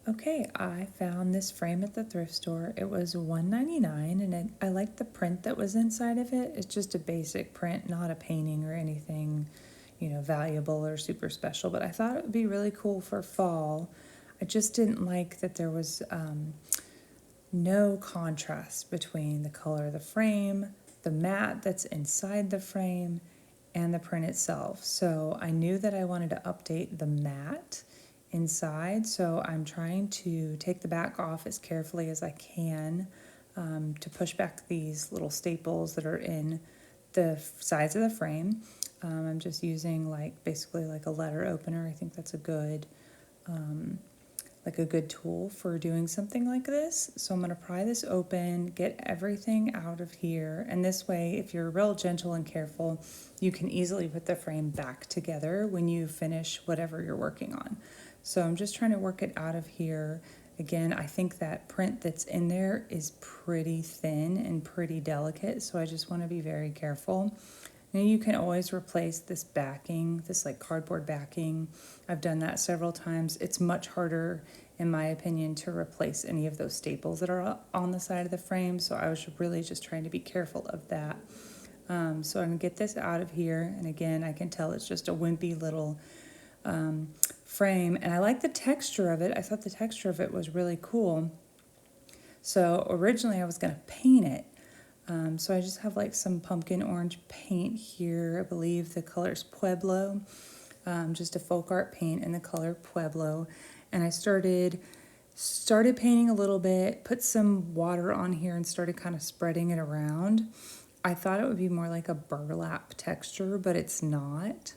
Okay, I found this frame at the thrift store. It was $1.99, and I liked the print that was inside of it. It's just a basic print, not a painting or anything, valuable or super special. But I thought it would be really cool for fall. I just didn't like that there was no contrast between the color of the frame, the mat that's inside the frame, and the print itself. So I knew that I wanted to update the mat inside, so I'm trying to take the back off as carefully as I can to push back these little staples that are in the sides of the frame. I'm just using basically like a letter opener. I think that's a good tool for doing something like this. So I'm going to pry this open, get everything out of here, and this way, if you're real gentle and careful, you can easily put the frame back together when you finish whatever you're working on. So I'm just trying to work it out of here. Again, I think that print that's in there is pretty thin and pretty delicate, so I just want to be very careful. Now you can always replace this backing, this like cardboard backing. I've done that several times. It's much harder, in my opinion, to replace any of those staples that are on the side of the frame, so I was really just trying to be careful of that. So I'm gonna get this out of here, and again, I can tell it's just a wimpy little frame, and I like the texture of it. I thought the texture of it was really cool. So originally I was gonna paint it. So I just have like some pumpkin orange paint here. I believe the color's Pueblo, just a folk art paint in the color Pueblo. And I started painting a little bit, put some water on here and started kind of spreading it around. I thought it would be more like a burlap texture, but it's not.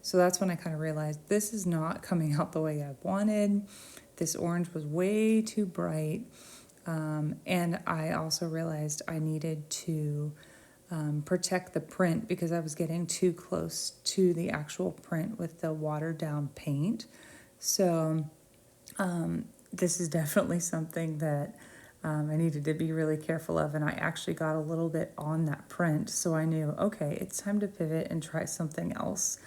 So that's when I kind of realized this is not coming out the way I wanted. This orange was way too bright. And I also realized I needed to protect the print because I was getting too close to the actual print with the watered down paint. So this is definitely something that I needed to be really careful of, and I actually got a little bit on that print, so I knew, okay, it's time to pivot and try something else.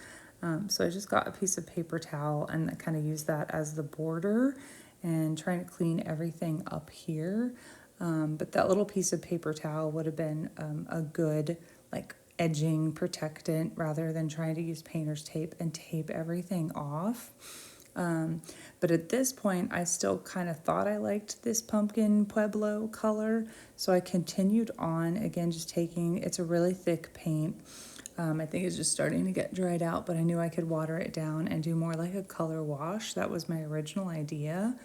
So I just got a piece of paper towel and I kind of used that as the border and trying to clean everything up here. But that little piece of paper towel would have been a good like edging protectant rather than trying to use painter's tape and tape everything off. But at this point, I still kind of thought I liked this pumpkin Pueblo color, so I continued on, again, just taking, it's a really thick paint. I think it's just starting to get dried out, but I knew I could water it down and do more like a color wash. That was my original idea.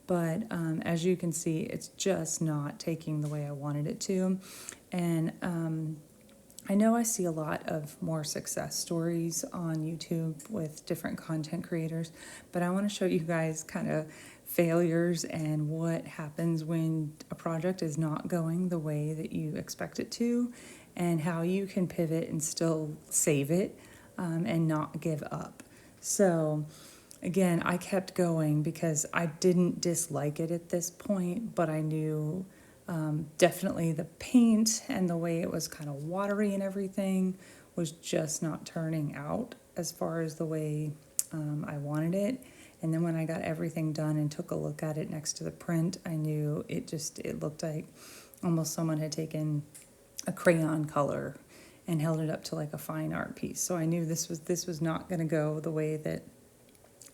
But as you can see, it's just not taking the way I wanted it to. And I know I see a lot of more success stories on YouTube with different content creators, but I want to show you guys kind of failures and what happens when a project is not going the way that you expect it to, and how you can pivot and still save it and not give up. So again, I kept going because I didn't dislike it at this point, but I knew definitely the paint and the way it was kind of watery and everything was just not turning out as far as the way I wanted it. And then when I got everything done and took a look at it next to the print, I knew it looked like almost someone had taken a crayon color and held it up to like a fine art piece. So I knew this was not going to go the way that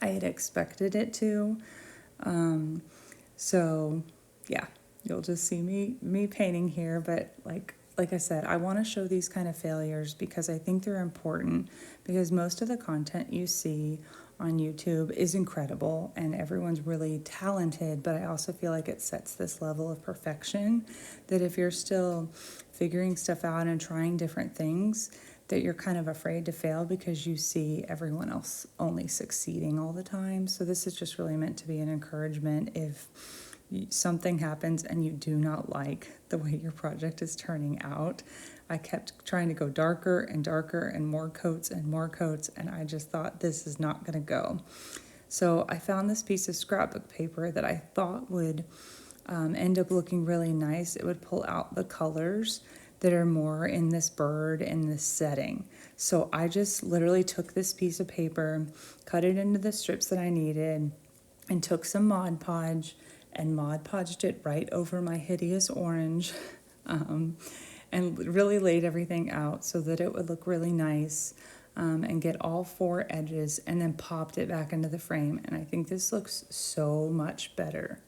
I had expected it to. So yeah, you'll just see me painting here, but like I said, I want to show these kind of failures because I think they're important, because most of the content you see on YouTube is incredible and everyone's really talented, but I also feel like it sets this level of perfection that if you're still figuring stuff out and trying different things, that you're kind of afraid to fail because you see everyone else only succeeding all the time. So this is just really meant to be an encouragement. If something happens and you do not like the way your project is turning out, I kept trying to go darker and darker and more coats, and I just thought this is not going to go. So I found this piece of scrapbook paper that I thought would end up looking really nice. It would pull out the colors that are more in this bird and this setting. So I just literally took this piece of paper, cut it into the strips that I needed, and took some Mod Podge and Mod Podged it right over my hideous orange, and really laid everything out so that it would look really nice, and get all 4 edges, and then popped it back into the frame. And I think this looks so much better.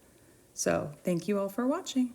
So thank you all for watching.